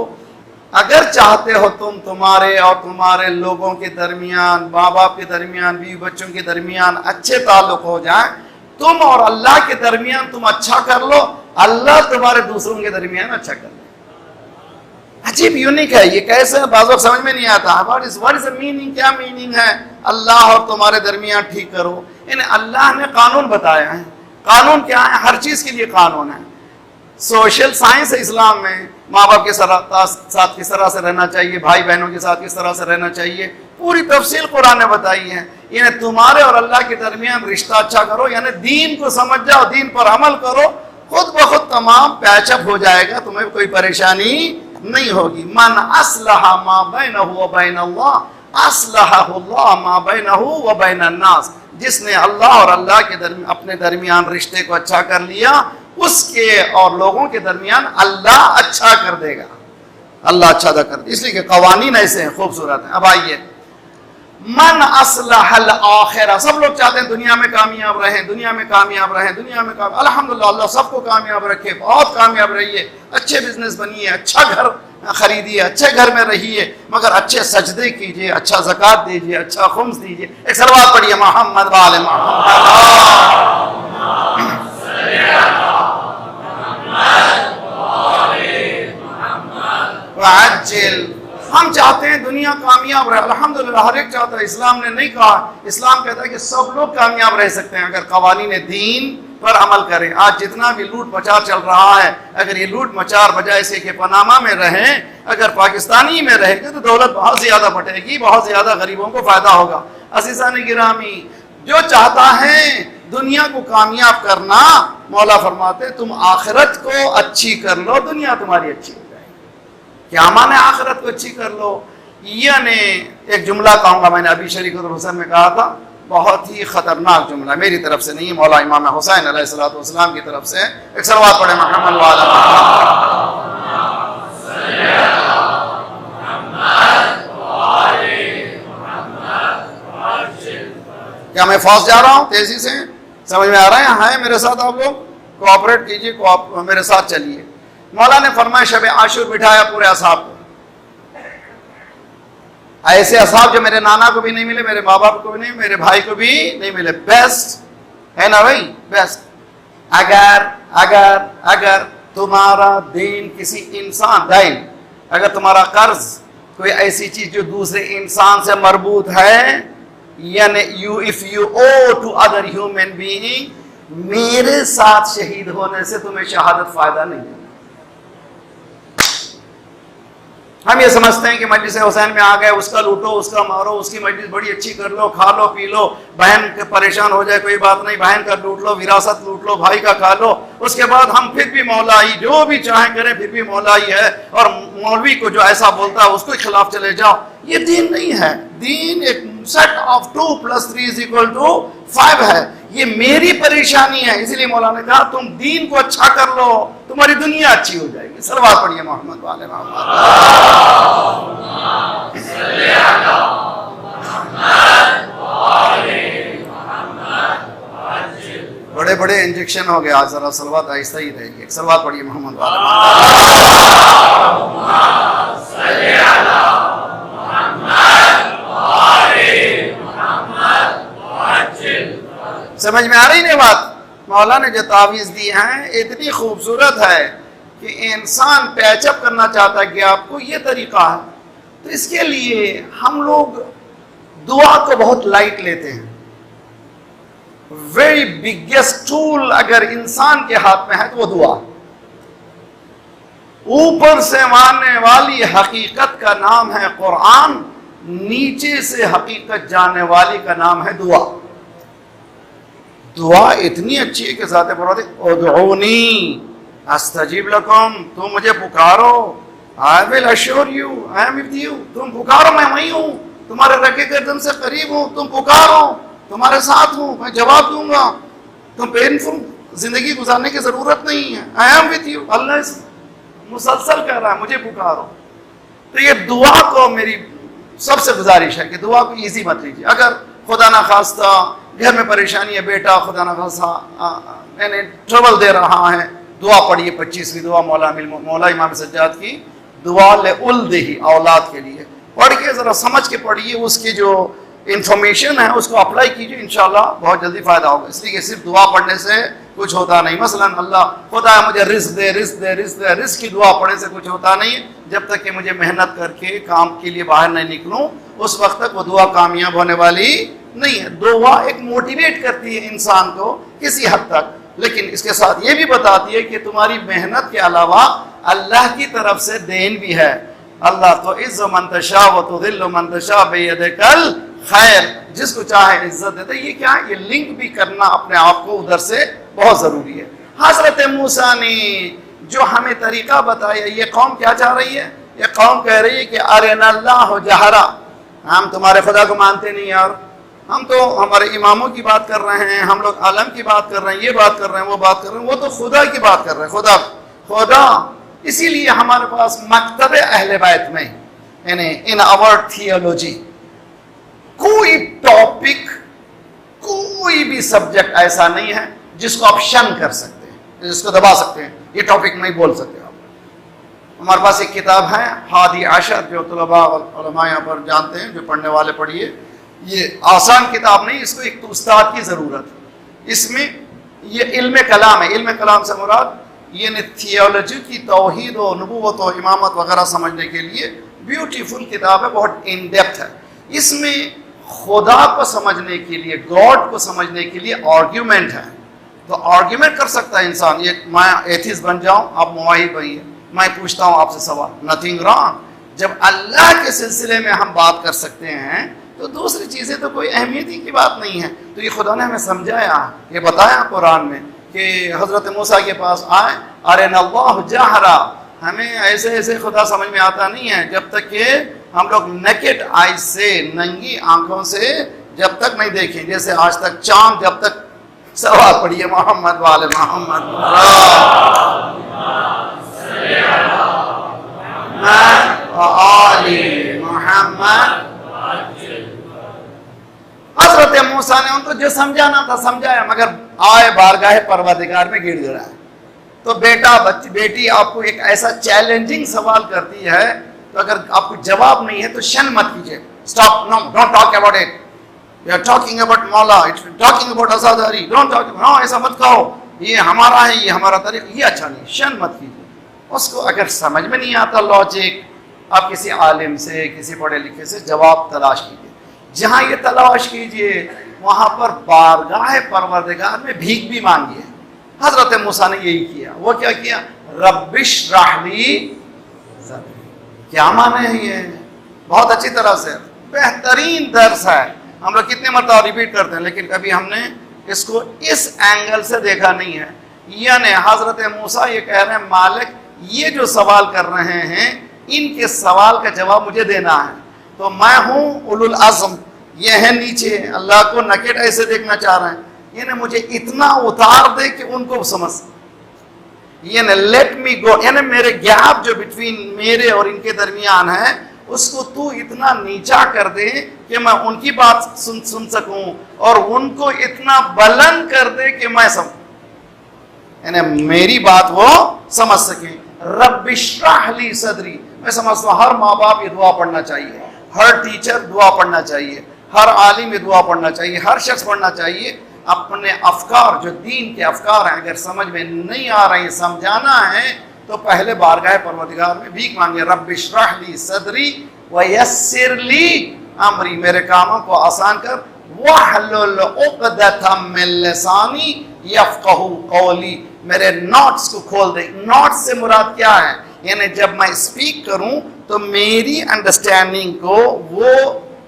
अगर चाहते हो तुम तुम्हारे और तुम्हारे लोगों के दरमियान, माँ बाप के दरमियान, बीवी बच्चों के दरमियान अच्छे ताल्लुक हो जाए, तुम और अल्लाह के दरमियान तुम अच्छा कर लो, अल्लाह तुम्हारे दूसरों के दरमियान अच्छा कर लो। अजीब यूनिक है ये, कैसे है बाज़ वक्त समझ में नहीं आता। व्हाट इज द मीनिंग, क्या मीनिंग है अल्लाह और तुम्हारे दरमियान ठीक करो। इन अल्लाह ने कानून बताया है, कानून क्या है, हर चीज के लिए कानून है। सोशल साइंस है इस्लाम में, माँ बाप के साथ किस तरह से रहना चाहिए, भाई बहनों के साथ किस तरह से रहना चाहिए, पूरी तफसील कुरान ने बताई है। यानी तुम्हारे और अल्लाह के दरमियान रिश्ता अच्छा करो, यानी दीन को समझ जाओ, दीन पर अमल करो, खुद ब खुद तमाम पैचअप हो जाएगा, तुम्हें कोई परेशानी नहीं होगी। मन अस्लहा मा बैनहु व बैन अल्लाह अस्लहहुल्लाह मा बैनहु व बैन अन्नास, जिसने अल्लाह और अल्लाह के अपने दरमियान रिश्ते को अच्छा कर लिया, उसके और लोगों के दरमियान अल्लाह अच्छा कर देगा, अल्लाह अच्छा कर दे। इसलिए कि कवानीन ऐसे हैं, खूबसूरत हैं। अब आइए, मन अस्लहल आखिरा, सब लोग चाहते हैं दुनिया में कामयाब रहें, दुनिया में कामयाब रहें, दुनिया में कामयाब। अल्हम्दुलिल्लाह, अल्लाह सबको कामयाब रखे, बहुत कामयाब रहिए, अच्छे बिजनेस बनिए, अच्छा घर खरीदिए, अच्छे घर में रहिए, मगर अच्छे सजदे कीजिए, अच्छा ज़कात दीजिए, अच्छा खुम्स दीजिए। एक सलवात पढ़िए, मोहम्मद वाले मोहम्मद। हम चाहते हैं दुनिया कामयाब रहे, अल्हम्दुलिल्लाह, हर एक चाहता है। इस्लाम ने नहीं कहा, इस्लाम कहता है कि सब लोग कामयाब रह सकते हैं अगर कवानीन दीन पर अमल करें। आज जितना भी लूट मचार चल रहा है, अगर ये लूट मचार बजाय से कि पनामा में रहें, अगर पाकिस्तानी में रहेंगे तो दौलत बहुत ज़्यादा बटेगी, बहुत ज़्यादा गरीबों को फ़ायदा होगा। अज़ीज़ान गिरामी, जो चाहता है दुनिया को कामयाब करना, मौला फरमाते तुम आखिरत को अच्छी कर लो, दुनिया तुम्हारी अच्छी हो जाएगी। क्या माने आखिरत को अच्छी कर लो? यानी एक जुमला कहूँगा, मैंने अभी शरीकुल हुसैन में कहा था, बहुत ही खतरनाक जुमला, मेरी तरफ से नहीं, मौला इमाम हुसैन अलैहिस्सलाम की तरफ से। एक सलवात पढ़े, मोहम्मद वाला क्या मैं फास्ट जा रहा हूँ? तेजी से समझ में आ रहा है? हाँ, मेरे साथ आप लोग कोऑपरेट कीजिए, मेरे साथ चलिए। मौला ने फरमाया शब आशूर बिठाया पूरे असहाब को, ऐसे असहाब जो मेरे नाना को भी नहीं मिले, मेरे माँ बाप को भी नहीं, मेरे भाई को भी नहीं मिले, बेस्ट है ना भाई, बेस्ट। अगर तुम्हारा दीन किसी इंसान दाइन, अगर तुम्हारा कर्ज कोई ऐसी चीज जो दूसरे इंसान से मरबूत है, यानी if you owe to other human being, मेरे साथ शहीद होने से तुम्हें शहादत फायदा नहीं है। हम ये समझते हैं कि मजलिस हुसैन में आ गए, उसका लूटो, उसका मारो, उसकी मजलिस बड़ी अच्छी कर लो, खा लो पी लो, बहन के परेशान हो जाए कोई बात नहीं, बहन का लूट लो, विरासत लूट लो, भाई का खा लो, उसके बाद हम फिर भी मौलाई जो भी चाहे करें, फिर भी मौलाई है, और मौलवी को जो ऐसा बोलता है उसके खिलाफ चले जाओ। ये दीन नहीं है। दीन एक सेट ऑफ 2 + 3 = 5 है। ये मेरी परेशानी है, इसीलिए मौला ने कहा तुम दीन को अच्छा कर लो, तुम्हारी दुनिया अच्छी हो जाएगी। सलवात पढ़िए मोहम्मद वाले मोहम्मद। बड़े बड़े इंजेक्शन हो गए आज, जरा सलवात आहिस्ता ही रहेगी। सलवात पढ़िए मोहम्मद वाले समझ में आ रही नहीं बात? मौला ने जो तावीज़ दी हैं इतनी खूबसूरत है कि इंसान पैचअप करना चाहता है कि आपको ये तरीका है, तो इसके लिए हम लोग दुआ को बहुत लाइट लेते हैं। वेरी बिगेस्ट टूल अगर इंसान के हाथ में है तो वो दुआ। ऊपर से मानने वाली हकीकत का नाम है कुरान, नीचे से हकीकत जानने वाली का नाम है दुआ। दुआ इतनी अच्छी है कि ज़ाते फरमाते उदऊनी अस्तजीब लकुम, तुम मुझे पुकारो, I will assure you I am with you. तुम पुकारो, मैं वही हूँ, तुम्हारे रखे गर्दन से करीब हूँ, तुम पुकारो, तुम्हारे साथ हूँ, मैं जवाब दूंगा। तुम पेनफुल जिंदगी गुजारने की जरूरत नहीं है, आई एम विद यू। अल्लाह मुसलसल कह रहा है मुझे पुकारो। तो ये दुआ को मेरी सबसे गुजारिश है कि दुआ को ईजी मत लीजिए। अगर खुदा ना खास्ता घर में परेशानी है, बेटा खुदा ना खास्ता मैंने ट्रबल दे रहा है, दुआ पढ़िए 25वीं दुआ मौला इमाम सज्जाद की दुआ ले उल देही, औलाद के लिए पढ़ के जरा समझ के पढ़िए, उसकी जो इंफॉर्मेशन है उसको अप्लाई कीजिए, इंशाल्लाह बहुत जल्दी फायदा होगा। इसलिए कि सिर्फ दुआ पढ़ने से कुछ होता नहीं। मसलन अल्लाह खुदा मुझे risk they, risk they, risk they, risk की दुआ पढ़ने से कुछ होता नहीं है। जब तक कि मुझे मेहनत करके काम के लिए बाहर नहीं निकलूं, उस वक्त तक वो दुआ कामयाब होने वाली नहीं है। दुआ एक मोटिवेट करती है इंसान को किसी हद तक, लेकिन इसके साथ ये भी बताती है कि तुम्हारी मेहनत के अलावा अल्लाह की तरफ से देन भी है। अल्लाह तो इज़्ज़ु मन तशा व तुज़िल्लु मन तशा बियदिकल खैर, जिसको चाहे इज्जत देते। ये क्या है, ये लिंक भी करना अपने आप को उधर से बहुत जरूरी है। हजरत मूसा ने जो हमें तरीका बताया, ये कौम क्या चाह रही है, ये कौम कह रही है कि अरिनल्लाहु जहरा, हम तुम्हारे खुदा को मानते नहीं यार, हम तो हमारे इमामों की बात कर रहे हैं, हम लोग आलम की बात कर रहे हैं, ये बात कर रहे हैं, वो बात कर रहे हैं, वो तो खुदा की बात कर रहे हैं, खुदा खुदा। इसीलिए हमारे पास मकतब अहले बैत में यानी इन आवर थियोलॉजी कोई टॉपिक, कोई भी सब्जेक्ट ऐसा नहीं है जिसको आप शन कर सकते हैं, जिसको दबा सकते हैं, ये टॉपिक नहीं बोल सकते आप। हमारे पास एक किताब है हादी आशर, जो तलबा उलमा यहाँ पर जानते हैं, जो पढ़ने वाले पढ़िए। ये आसान किताब नहीं, इसको एक तो उस्ताद की ज़रूरत है। इसमें ये इल्म कलाम है, इल्म कलाम से मुराद ये थियोलॉजी की तौहीद और नबूवत और इमामत वगैरह समझने के लिए ब्यूटीफुल किताब है, बहुत इन डेप्थ है। इसमें खुदा को समझने के लिए, गॉड को समझने के लिए आर्ग्यूमेंट है। तो आर्ग्यूमेंट कर सकता है इंसान, ये मैं एथिस्ट बन जाऊं, आप मुवाहिद बनिए, मैं पूछता हूं आपसे सवाल, नथिंग रॉन्ग। जब अल्लाह के सिलसिले में हम बात कर सकते हैं तो दूसरी चीज़ें तो कोई अहमियत ही की बात नहीं है। तो ये खुदा ने हमें समझाया, ये बताया कुरान में कि हज़रत मूसा के पास आए, अरिनल्लाहु जहरा, हमें ऐसे ऐसे खुदा समझ में आता नहीं है जब तक कि हम लोग नेकेड आई से, नंगी आंखों से जब तक नहीं देखें। जैसे आज तक चांद जब तक, सवाल पढ़िए मोहम्मद वाले मोहम्मद, हज़रत मूसा ने उनको जो समझाना था समझाया, मगर आए बारगाह परवरदिगार में गिड़गिड़ाए। तो बेटा बच्ची बेटी आपको एक ऐसा चैलेंजिंग सवाल करती है, तो अगर आपको जवाब नहीं है तो शन मत कीजिए, stop, no don't talk about it, we are talking about Maula, it's talking about azadari, don't talk, no ऐसा मत कहो, ये हमारा है, ये हमारा तरीका, ये अच्छा नहीं, शन मत कीजिए। उसको अगर समझ में नहीं आता लॉजिक, आप किसी आलिम से, किसी पढ़े लिखे से जवाब तलाश कीजिए। जहाँ ये तलाश कीजिए वहाँ पर बारगाह परवरदिगार में भीख भी मांगिए। हजरत मूसा ने यही किया। वो क्या किया, रब्बिश राहली, क्या माने हैं ये, बहुत अच्छी तरह से बेहतरीन दर्स है। हम लोग कितने मरतबा रिपीट करते हैं, लेकिन कभी हमने इसको इस एंगल से देखा नहीं है। यानी हजरत मूसा ये कह रहे हैं, मालिक ये जो सवाल कर रहे हैं, इनके सवाल का जवाब मुझे देना है। तो मैं हूँ उलुल आज़म, ये है नीचे, अल्लाह को नकेट ऐसे देखना चाह रहे हैं, यानी मुझे इतना उतार दे कि उनको समझ, यानी लेट मी गो, यानी मेरे गैप जो बिटवीन मेरे और इनके दरमियान है उसको तू इतना नीचा कर दे कि मैं उनकी बात सुन सकूं, और उनको इतना बुलंद कर दे कि मैं यानी मेरी बात वो समझ सके। रब्बिश्रह ली सदरी, मैं समझता हूँ हर माँ बाप ये दुआ पढ़ना चाहिए, हर टीचर दुआ पढ़ना चाहिए, हर आलिम ये दुआ पढ़ना चाहिए, हर शख्स पढ़ना चाहिए। अपने अफकार, जो दीन के अफकार हैं, अगर समझ में नहीं आ रहे, समझाना है, तो पहले बारगाह परवरदिगार में भीख मांगे, रब्बिश्रह ली सदरी व यस्सिर ली अमरी, मेरे कामों को आसान कर, वहलुल उक़दतम मिन लिसानी यफ़क़हू क़ौली, मेरे नॉट्स को खोल दे। नॉट्स से मुराद क्या है, यानी जब मैं स्पीक करूं तो मेरी अंडरस्टैंडिंग को वो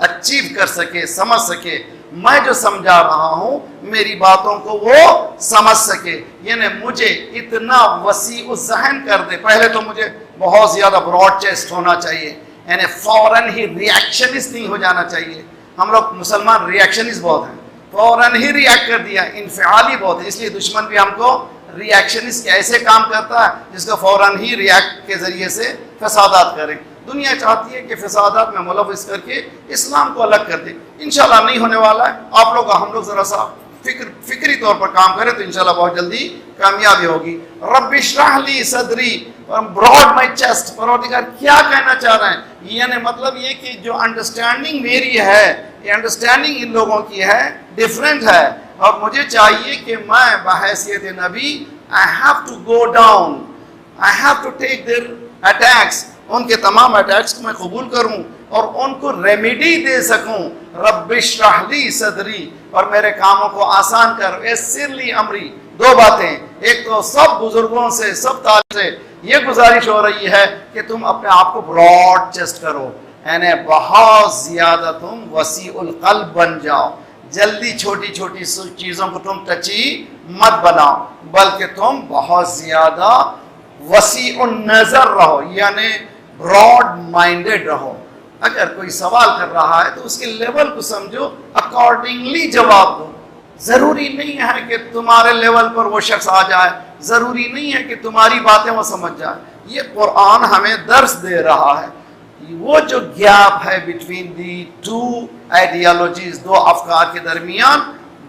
अचीव कर सके, समझ सके, मैं जो समझा रहा हूं मेरी बातों को वो समझ सके, यानी मुझे इतना वसी उस ज़हन कर दे। पहले तो मुझे बहुत ज़्यादा ब्रॉड चेस्ट होना चाहिए, यानी फौरन ही रिएक्शनिस्ट नहीं हो जाना चाहिए। हम लोग मुसलमान रिएक्शनिस्ट बहुत हैं, फौरन ही रिएक्ट कर दिया, इनफिआली बहुत है। इसलिए दुश्मन भी हमको रिएक्शनिस्ट ऐसे काम करता है जिसको फौरन ही रिएक्ट के ज़रिए से फसादात करें। दुनिया चाहती है कि फसादात में मुलव्वस करके इस्लाम को अलग कर दे। इंशाल्लाह नहीं होने वाला है। आप लोग, हम लोग ज़रा सा फिक्री तौर पर काम करें तो इंशाल्लाह बहुत जल्दी कामयाबी होगी। रब्बिश्रह ली सदरी, ब्रॉड माई चेस्ट, परवरदिगार क्या कहना चाह रहे हैं, यानी मतलब ये कि जो अंडरस्टैंडिंग मेरी है, ये अंडरस्टैंडिंग इन लोगों की है, डिफरेंट है, और मुझे चाहिए कि मैं बहैसियत नबी I have to go down, I have to take their attacks, उनके तमाम अटैक्स को मैं कबूल करूं और उनको रेमेडी दे सकूं। रब्बिश्रह ली सदरी, और मेरे कामों को आसान कर, यस्सिर ली अमरी, दो बातें, एक तो सब बुजुर्गों से, सब तालिब से ये गुजारिश हो रही है कि तुम अपने आप को ब्रॉड चेस्ट करो, यानी बहुत ज्यादा तुम वसीउल कल्ब बन जाओ। जल्दी छोटी छोटी चीजों को तुम टची मत बनाओ, बल्कि तुम बहुत ज्यादा वसीउन नजर रहो, यानी ब्रॉड माइंडेड रहो। अगर कोई सवाल कर रहा है तो उसके लेवल को समझो, अकॉर्डिंगली जवाब दो। जरूरी नहीं है कि तुम्हारे लेवल पर वो शख्स आ जाए, जरूरी नहीं है कि तुम्हारी बातें वो समझ जाए। ये कुरान हमें दर्स दे रहा है। वो जो गैप है बिटवीन दी टू आइडियोलॉजीज, दो अफकार के दरमियान,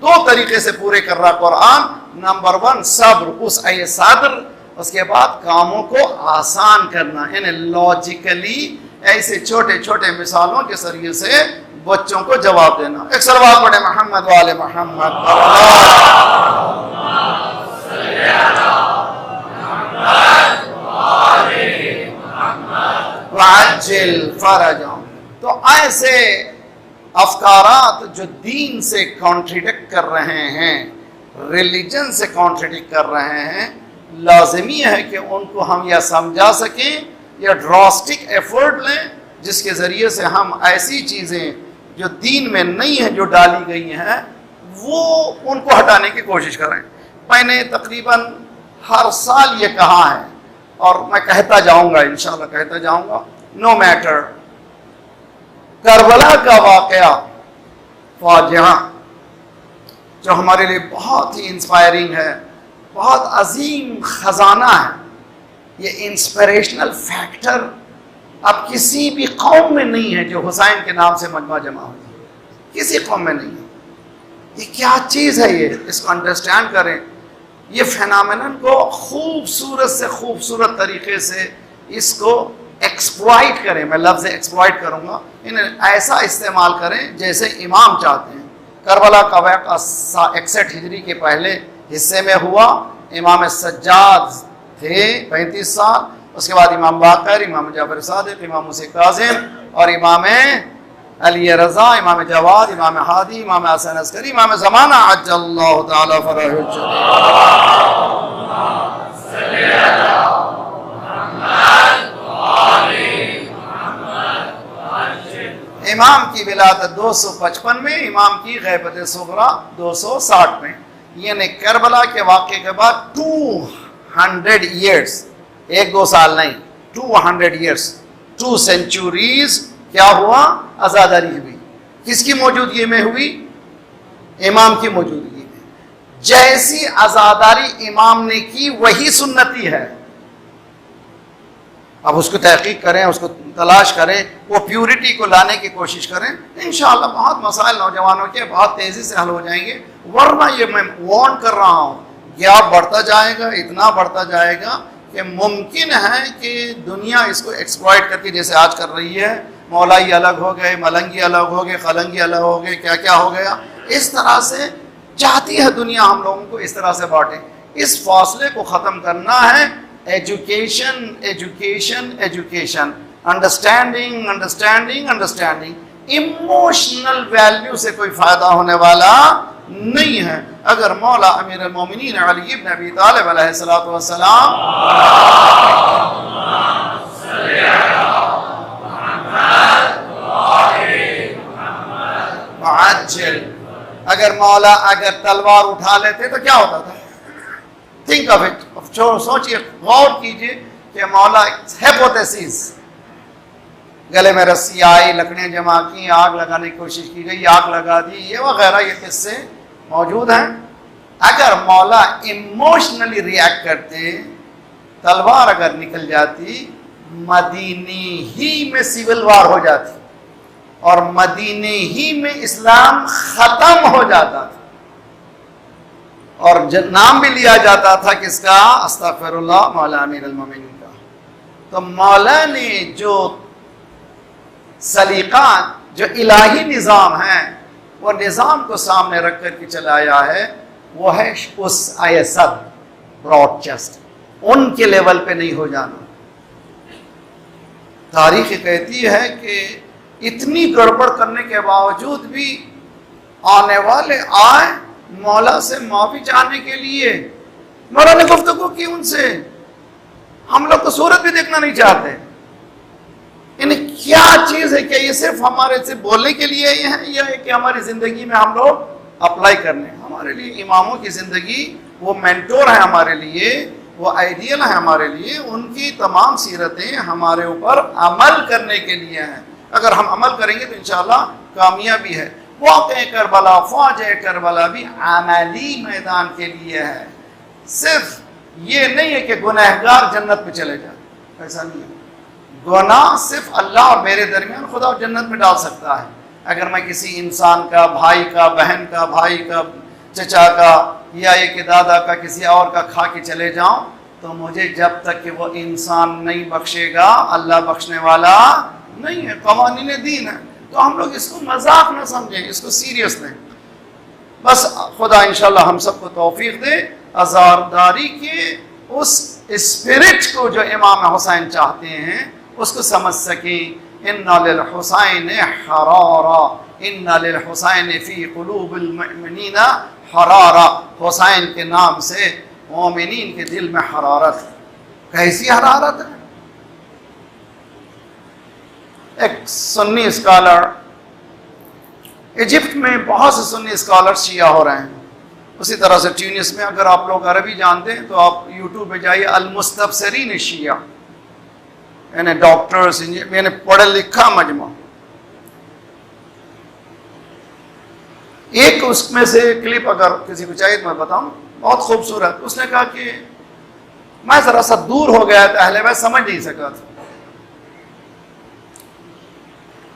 दो तरीके से पूरे कर रहा कुरान। नंबर 1 सब्र, उस सब्र, उसके बाद कामों को आसान करना, यानी लॉजिकली ऐसे छोटे छोटे मिसालों के जरिए से बच्चों को जवाब देना। एक सलवात पढ़े मोहम्मद वाले मोहम्मद। तो ऐसे अफकारात जो दीन से कॉन्ट्रडिक्ट कर रहे हैं, रिलीजन से कॉन्ट्रडिक्ट कर रहे हैं, लाजमी है कि उनको हम या समझा सकें या ड्रास्टिक एफर्ट लें, जिसके ज़रिए से हम ऐसी चीज़ें जो दीन में नहीं है, जो डाली गई हैं, वो उनको हटाने की कोशिश करें। मैंने तकरीबन हर साल ये कहा है और मैं कहता जाऊँगा, इंशाल्लाह कहता जाऊँगा। नो मैटर, करबला का वाक़या फाजिआ जो हमारे लिए बहुत ही इंस्पायरिंग है, बहुत अजीम ख़जाना है। ये इंस्पिरेशनल फैक्टर अब किसी भी कौम में नहीं है जो हुसैन के नाम से मजमा जमा हो, किसी कौम में नहीं है। ये क्या चीज़ है, ये इसको अंडरस्टैंड करें, ये फेनोमेनन को खूबसूरत से खूबसूरत तरीके से इसको एक्सप्लॉइट करें। मैं लफ्ज़ एक्सप्लॉइट करूँगा, इन्हें ऐसा इस्तेमाल करें जैसे इमाम चाहते हैं। करबला का वाक़या 61 हिजरी के पहले हिस्से में हुआ। इमाम सज्जाद थे 35 साल, उसके बाद इमाम बाकर, इमाम जाफर सादिक, इमाम मूसा काज़िम और इमाम अली रज़ा, इमाम जवाद, इमाम हादी, इमाम हसन अस्करी, इमाम ज़माना अज्जलल्लाहु तआला फरहु। इमाम की विलादत 255 में, इमाम की ग़ैबत सुग़रा 260 में। यानी करबला के वाक़े के बाद 200 ईयर्स, 1-2 साल नहीं, 200 ईयर्स, 2 सेंचुरीज क्या हुआ, आज़ादारी हुई। किसकी मौजूदगी में हुई? इमाम की मौजूदगी में। जैसी आज़ादारी इमाम ने की वही सुन्नती है। अब उसको तहकीक करें, उसको तलाश करें, वो प्यूरिटी को लाने की कोशिश करें। इंशाअल्लाह बहुत मसाइल नौजवानों के बहुत तेज़ी से हल हो जाएंगे। वरना ये मैं वार्न कर रहा हूँ, गैप बढ़ता जाएगा, इतना बढ़ता जाएगा कि मुमकिन है कि दुनिया इसको एक्सप्लॉइट करके, जैसे आज कर रही है, मौलाई अलग हो गए, मलंगी अलग हो गए, खलंगी अलग हो गए, क्या क्या हो गया, इस तरह से चाहती है दुनिया हम लोगों को इस तरह से बांटे। इस फासले को ख़त्म करना है। Education, education, education, understanding, understanding, understanding. Emotional value से कोई फ़ायदा होने वाला नहीं है। अगर मौला अमीर अल-मोमिनीन अली इब्न अबी तालिब अलैहिस्सलातु वस्सलाम अगर मौला अगर तलवार उठा लेते तो क्या होता था? थिंक ऑफ इट, सोचिए, गौर कीजिए कि मौला हाइपोथेसिस, गले में रस्सी आई, लकड़ियाँ जमा की, आग लगाने की कोशिश की गई, आग लगा दी, ये वगैरह ये किस्से मौजूद हैं। अगर मौला इमोशनली रिएक्ट करते, तलवार अगर निकल जाती, मदीने ही में सिविल वार हो जाती और मदीने ही में इस्लाम खत्म हो जाता था और नाम भी लिया जाता था किसका? अस्तगफिरुल्लाह, मौला अमीर अल-मोमिनीन का। तो मौला ने जो सलीका, जो इलाही निज़ाम है, वो निज़ाम को सामने रख कर के चलाया है, वो है उस आयसद ब्रॉड चेस्ट, उनके लेवल पे नहीं हो जाना। तारीख कहती है कि इतनी गड़बड़ करने के बावजूद भी आने वाले आए मौला से माफ़ी चाहने के लिए नूरा ने गुफ्तगू की उनसे, हम लोग तो सूरत भी देखना नहीं चाहते। यानी क्या चीज है? क्या ये सिर्फ हमारे से बोलने के लिए ये है, या कि हमारी जिंदगी में हम लोग अप्लाई करने? हमारे लिए इमामों की जिंदगी वो मेंटोर है हमारे लिए, वो आइडियल है हमारे लिए, उनकी तमाम सीरतें हमारे ऊपर अमल करने के लिए हैं। अगर हम अमल करेंगे तो इंशाअल्लाह कामयाबी है। वाक़े करबला, फ़ौज करबला भी अमली मैदान के लिए है। सिर्फ ये नहीं है कि गुनहगार जन्नत में चले जाए, ऐसा नहीं है। गुनाह सिर्फ अल्लाह और मेरे दरमियान खुदा जन्नत में डाल सकता है। अगर मैं किसी इंसान का, भाई का, बहन का, भाई का, चचा का या एक दादा का, किसी और का खा के चले जाऊं, तो मुझे जब तक कि वो इंसान नहीं बख्शेगा, अल्लाह बख्शने वाला नहीं है। क़वानीन दीन है, तो हम लोग इसको मजाक ना समझें, इसको सीरियस लें। बस खुदा इंशाल्लाह हम सबको तौफीक दे आज़ारदारी के उस स्पिरिट को जो इमाम हुसैन चाहते हैं उसको समझ सके। इन्ना लिल हुसैन हरारा, इन्ना लिल हुसैन फी कुलूबिल मुमिनीना हरारा। हुसैन के नाम से मोमिनीन के दिल में हरारत है। कैसी हरारत है? एक सुन्नी स्कॉलर, इजिप्ट में बहुत से सुन्नी स्कॉलर शिया हो रहे हैं, उसी तरह से ट्यूनिस में। अगर आप लोग अरबी जानते हैं तो आप यूट्यूब पे जाइए, अल मुस्तबसरीन शिया, यानी डॉक्टर्स, मैंने पढ़ा लिखा मजमा। एक उसमें से क्लिप अगर किसी को चाहिए तो मैं बताऊं, बहुत खूबसूरत। उसने कहा कि मैं जरा सा दूर हो गया था, अहले बैत समझ नहीं सका था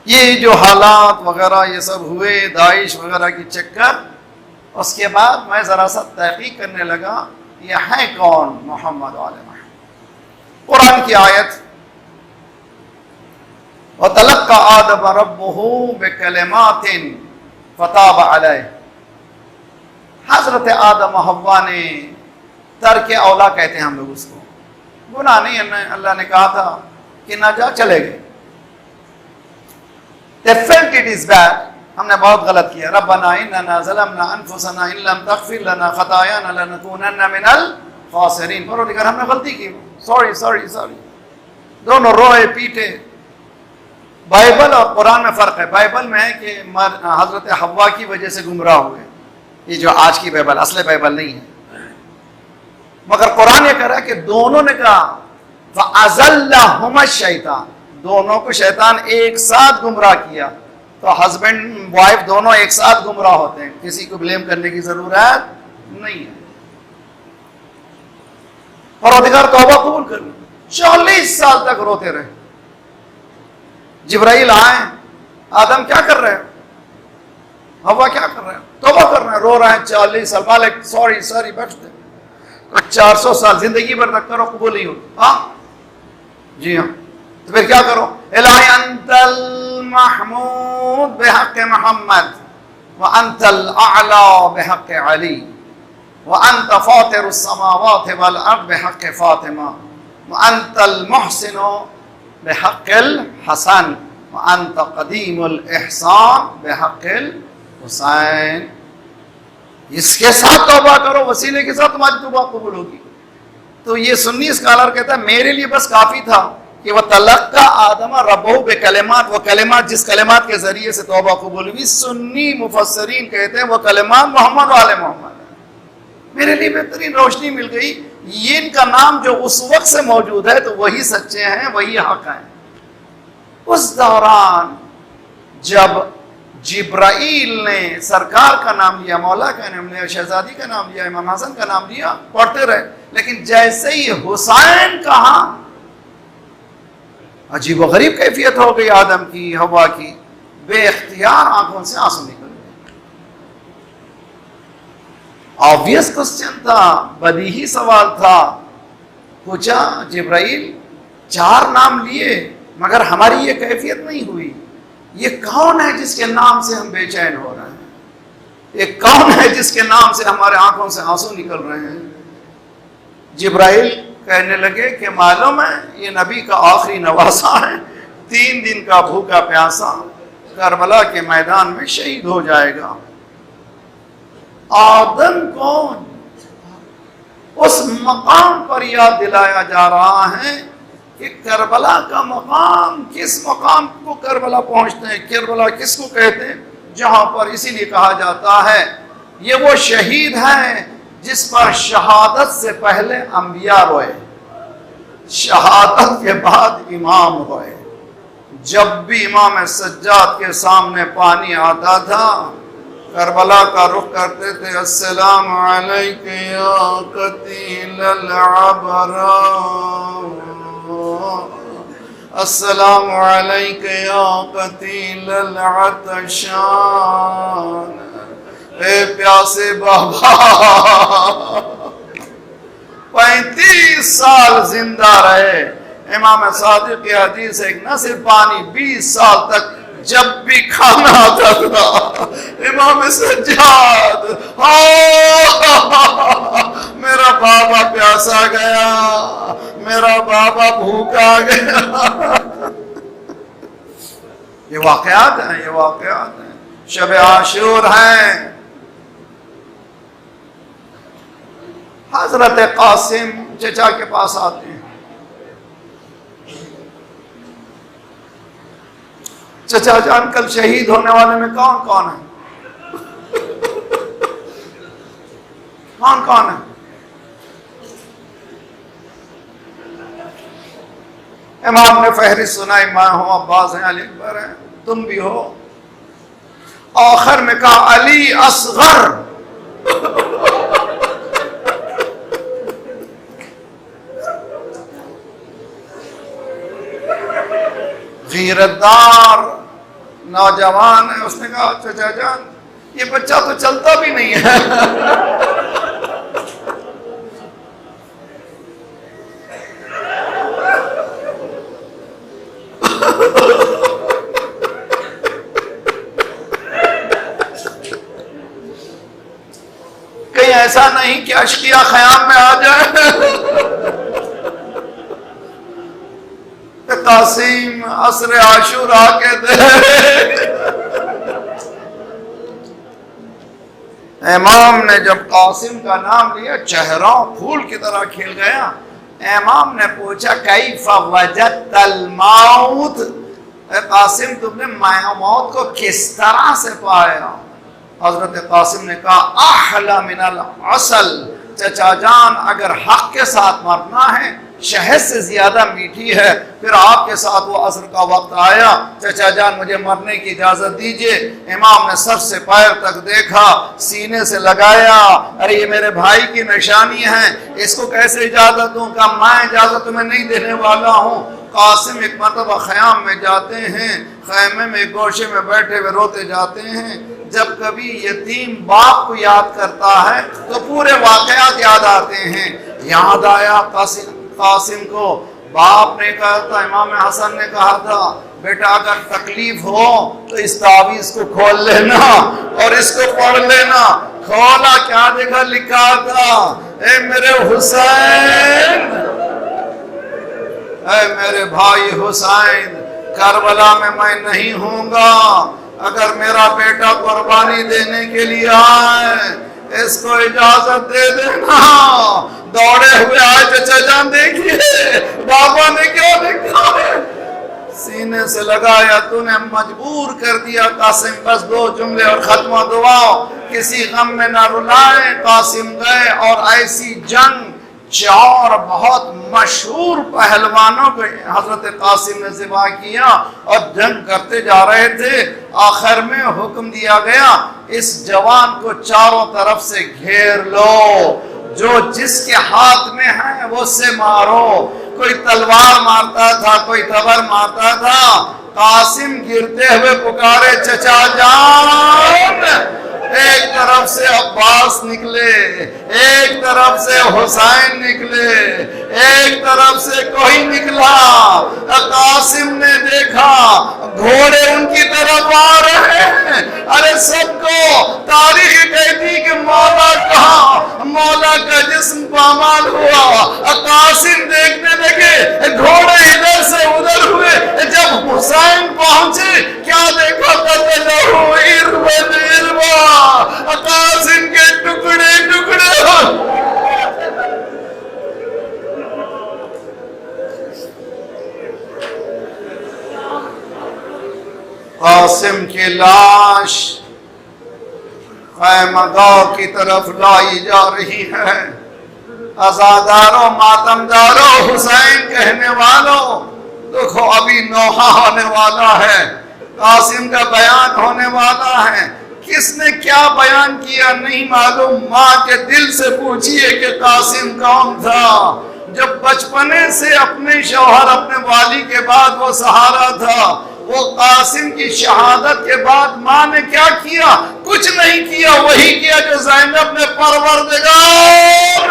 ये जो हालात वगैरह ये सब हुए, दाइश वगैरह की चक्कर। उसके बाद मैं जरा सा तहकीक करने लगा, ये है कौन? मोहम्मद वाले कुरान की आयत, वतलक्का आदम रब्बुहु बिकलिमातिन फताब अलैह। हजरत आदम हव्वा ने तर्क औला कहते हैं हम लोग उसको, गुनाह नहीं है, अल्लाह ने कहा था कि ना जा, चले गए। They felt it is bad, हमने बहुत गलत किया। रब्बना इन्नना ज़लमना अनफुसना इन लम तग़फिर लना ख़तायाना लनकूनन्ना मिनल ख़ासिरीन। परवरदिगार हमने गलती की, सॉरी सॉरी सॉरी। दोनों रोए पीटे। बाइबल और कुरान में फ़र्क है। बाइबल में है कि हज़रत हव्वा की वजह से गुमराह हुए, ये जो आज की बाइबल असली बाइबल नहीं है। मगर कुरान ये कह रहा है कि दोनों ने कहा फ़अज़ल्लहुमा शैतान, दोनों को शैतान एक साथ गुमराह किया। तो हस्बैंड वाइफ दोनों एक साथ गुमराह होते हैं, किसी को ब्लेम करने की जरूरत नहीं है। परवरदिगार तौबा कबूल कर ली। 40 साल तक रोते रहे। जिब्राइल आए, आदम क्या कर रहे हो? हवा क्या कर रहे हो? तौबा कर रहे हैं, रो रहे हैं 40 साल। मालिक सॉरी सॉरी बख्श दे। 400 साल जिंदगी भर तक करो, कबूल नहीं होती। हाँ जी हाँ, तो फिर क्या करो? इलाही अंतल महमूद बेहक मोहम्मद व अंतल आला बेहक अली व अंत फातिरुस समावात वल अर्द बेहक फातिमा व अंतल मुहसिन बेहक हसन व अंत कदीमुल इहसान बेहक हुसैन। इसके साथ तौबा करो, वसीले के साथ तुम्हारी तौबा कबूल होगी। तो ये सुन्नी स्कॉलर कहता है मेरे लिए बस काफी था कि वह तलक्का आदम रब्बहु बिकलिमात, वो कलिमात जिस कलिमात के जरिए से तौबा कबूल हुई। सुन्नी मुफस्सरीन कहते हैं वो कलिमात मोहम्मद वाले मोहम्मद है। मेरे लिए बेहतरीन रोशनी मिल गई। ये इनका नाम जो उस वक्त से मौजूद है तो वही सच्चे हैं, वही हक हैं। उस दौरान जब जिब्राइल ने सरकार का नाम लिया, मौला का नाम लिया, शहजादी का नाम लिया, इमाम हसन का नाम लिया, पढ़ते रहे। लेकिन जैसे ही हुसैन कहा, अजीब व गरीब कैफियत हो गई आदम की, हवा की। बेख्तियार आंखों से आंसू निकल गए। ऑब्वियस क्वेश्चन था, बदीही सवाल था। पूछा जिब्राइल 4 नाम लिए मगर हमारी ये कैफियत नहीं हुई। ये कौन है जिसके नाम से हम बेचैन हो रहे हैं? ये कौन है जिसके नाम से हमारे आंखों से आंसू निकल रहे हैं? जिब्राइल कहने लगे कि मालूम है ये नबी का आखिरी नवासा है, 3 दिन का भूखा प्यासा करबला के मैदान में शहीद हो जाएगा। आदम कौन? उस मकाम पर याद दिलाया जा रहा है कि करबला का मकाम, किस मकाम को करबला पहुंचते हैं, करबला किसको कहते हैं, जहां पर इसीलिए कहा जाता है ये वो शहीद है जिस पर शहादत से पहले अंबिया रोए, शहादत के बाद इमाम रोए। जब भी इमाम सज्जाद के सामने पानी आता था, करबला का रुख करते थे, अस्सलामु अलैका या कतीलल अबरा, अस्सलामु अलैका या कतीलल अतशान, ए प्यासे बाबा। 35 साल जिंदा रहे। इमाम सादिक की हदीस है, न सिर्फ पानी, 20 साल तक जब भी खाना आता था इमाम सज्जाद, मेरा बाबा प्यासा गया, मेरा बाबा भूखा गया। ये वाकयात हैं, ये वाकयात हैं। शब आशूर हैं, हजरत कासिम चचा के पास आते हैं। चचा जान, कल शहीद होने वाले में कौन कौन है? कौन कौन है? इमाम ने फहरिस्त सुनाई, मैं हूं, अब्बास हैं, अली अकबर हैं, तुम भी हो। आखिर में कहा अली असगर। गीरतदार नौजवान है। उसने कहा चचा जान, ये बच्चा तो चलता भी नहीं है। कहीं ऐसा नहीं कि अशकिया ख़याम में आ जाए। कासिम असर आशूरा के दे। इमाम ने जब कासिम का नाम लिया, चेहरा फूल की तरह खिल गया। इमाम ने पूछा कैफ़ वजदतल मौत, कासिम तुमने मौत को किस तरह से पाया? हजरत कासिम ने कहा अहला मिनल असल, चचा जान अगर हक के साथ मरना है, शहद से ज्यादा मीठी है। फिर आपके साथ वो असर का वक्त आया, चचा जान मुझे मरने की इजाजत दीजिए। इमाम ने सर से पैर तक देखा, सीने से लगाया, अरे ये मेरे भाई की निशानी है, इसको कैसे इजाजत दूं? कहा मैं इजाजत तुम्हें नहीं देने वाला हूँ। कासिम एक मरतबा ख़याम में जाते हैं, खैमे में एक गोशे में बैठे हुए रोते जाते हैं। जब कभी यतीम बाप को याद करता है तो पूरे वाकयात याद आते हैं। याद आया कासिम को, बाप ने कहा था, इमाम हसन ने कहा था, बेटा अगर तकलीफ हो तो इस तावीज को खोल लेना और इसको पढ़ लेना। खोला, क्या देखा? लिखा था, ए मेरे हुसैन, ए मेरे भाई हुसैन, करबला में मैं नहीं हूँगा, अगर मेरा बेटा कुर्बानी देने के लिए आए इसको इजाजत दे देना। दौड़े हुए आए, चचा जान देखिए बाबा ने क्या लिखा है। सीने से लगाया, तूने मजबूर कर दिया कासिम, बस 2 जुमले और खत्म दुआ, किसी गम में न रुलाए। कासिम गए और ऐसी जंग 4 बहुत मशहूर पहलवानों को हजरत कासिम ने ज़िबा किया और जंग करते जा रहे थे। आखिर में हुक्म दिया गया, इस जवान को चारों तरफ से घेर लो, जो जिसके हाथ में है वो से मारो। कोई तलवार मारता था, कोई तबर मारता था। कासिम गिरते हुए पुकारे, चचा जान। एक तरफ से अब्बास निकले, एक तरफ से हुसैन निकले, एक तरफ से कोई निकला। कासिम ने देखा घोड़े उनकी तरफ आ रहे हैं। अरे सबको तारीख कहती कि मौला कहा, मौला का जिस्म पामाल हुआ। कासिम देखने लगे, घोड़े इधर से उधर हुए। जब हुसैन पहुंचे, क्या देखा? कासिम के टुकड़े टुकड़े हो। कासिम की लाश खैमगाह की तरफ लाई जा रही है। अज़ादारों, मातमदारों, हुसैन कहने वालों, देखो अभी नौहा होने वाला है, कासिम का बयान होने वाला है। किसने क्या बयान किया नहीं मालूम। माँ के दिल से पूछिए कि कासिम कौन था। जब बचपने से अपने शौहर, अपने वाली के बाद वो सहारा था, वो कासिम की शहादत के बाद माँ ने क्या किया? कुछ नहीं किया, वही किया जो ज़ैनब ने परवरदिगार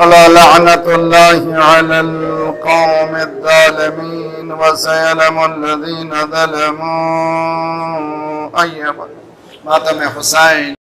अला लअनतुल्लाहि अलल कौमिज़्ज़ालिमीन व सयअलमुल लज़ीना ज़लमू अय्यब मातम हुसैन।